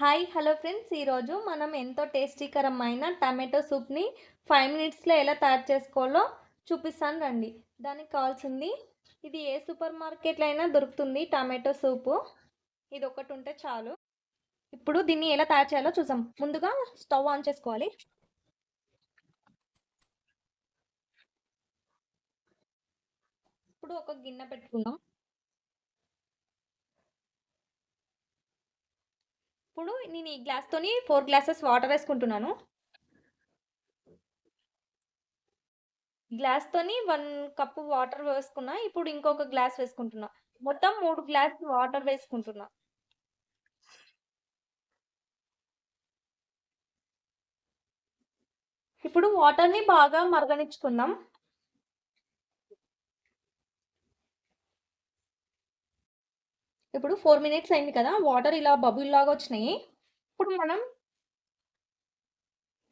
Hi hello friends, ఈరోజు మనం ఎంతో టేస్టీకరమైన టమాటో సూప్ని 5 మినిట్స్లో ఎలా తయారు చేసుకోవాలో చూపిస్తాను రండి. దానికి కావాల్సింది ఇది ఏ సూపర్ మార్కెట్లో అయినా దొరుకుతుంది. టమాటో సూపు ఇది ఒకటి ఉంటే చాలు. ఇప్పుడు దీన్ని ఎలా తయారు చేయాలో చూసాం. ముందుగా స్టవ్ ఆన్ చేసుకోవాలి. ఇప్పుడు ఒక గిన్నె పెట్టుకుందాం. ఇప్పుడు నేను ఈ గ్లాస్తోని 4 గ్లాసెస్ వాటర్ వేసుకుంటున్నాను. గ్లాస్తోని 1 కప్పు వాటర్ వేసుకున్నా. ఇప్పుడు ఇంకొక గ్లాస్ వేసుకుంటున్నా. మొత్తం 3 గ్లాసులు వాటర్ వేసుకుంటున్నా. ఇప్పుడు వాటర్ని బాగా మరగనిచ్చుకుందాం. ఇప్పుడు 4 మినిట్స్ అయింది కదా, వాటర్ ఇలా బబుల్ లాగా వచ్చినాయి. ఇప్పుడు మనం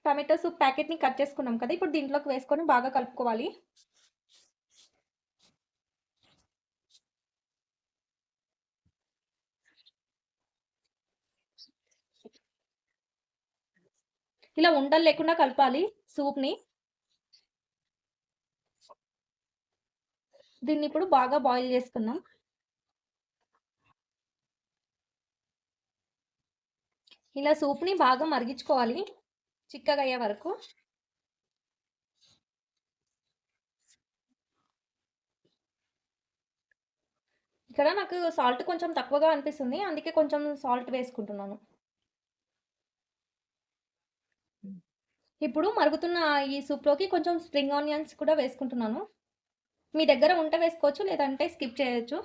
టమాటో సూప్ ప్యాకెట్ని కట్ చేసుకున్నాం కదా, ఇప్పుడు దీంట్లోకి వేసుకొని బాగా కలుపుకోవాలి. ఇలా ఉండలు లేకుండా కలపాలి సూప్ని. దీన్ని ఇప్పుడు బాగా బాయిల్ చేసుకుందాం. ఇలా సూప్ని బాగా మరిగించుకోవాలి చిక్కగా అయ్యే వరకు. ఇక్కడ నాకు సాల్ట్ కొంచెం తక్కువగా అనిపిస్తుంది, అందుకే కొంచెం సాల్ట్ వేసుకుంటున్నాను. ఇప్పుడు మరుగుతున్న ఈ సూప్లోకి కొంచెం స్ప్రింగ్ ఆనియన్స్ కూడా వేసుకుంటున్నాను. మీ దగ్గర ఉంటే వేసుకోవచ్చు, లేదంటే స్కిప్ చేయొచ్చు.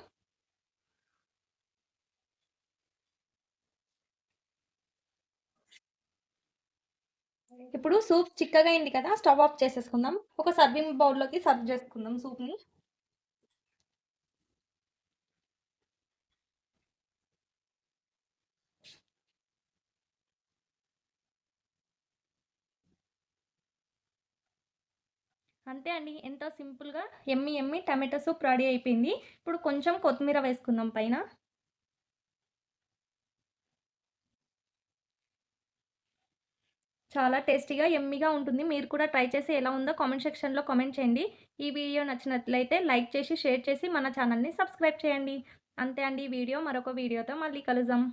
ఇప్పుడు సూప్ చిక్కగా అయింది కదా, స్టవ్ ఆఫ్ చేసేసుకుందాం. ఒక సర్వింగ్ బౌల్లోకి సర్వ్ చేసుకుందాం సూప్ని. అంతే అండి, ఎంతో సింపుల్గా ఎమ్మి ఎమ్మి టమాటో సూప్ రెడీ అయిపోయింది. ఇప్పుడు కొంచెం కొత్తిమీర వేసుకుందాం పైన. చాలా టేస్టీగా ఎమ్మిగా ఉంటుంది. మీరు కూడా ట్రై చేసి ఎలా ఉందో కామెంట్ సెక్షన్లో కామెంట్ చేయండి. ఈ వీడియో నచ్చినట్లయితే లైక్ చేసి షేర్ చేసి మన ఛానల్ని సబ్స్క్రైబ్ చేయండి. అంతే అండి, ఈ వీడియో మరొక వీడియోతో మళ్ళీ కలుద్దాం.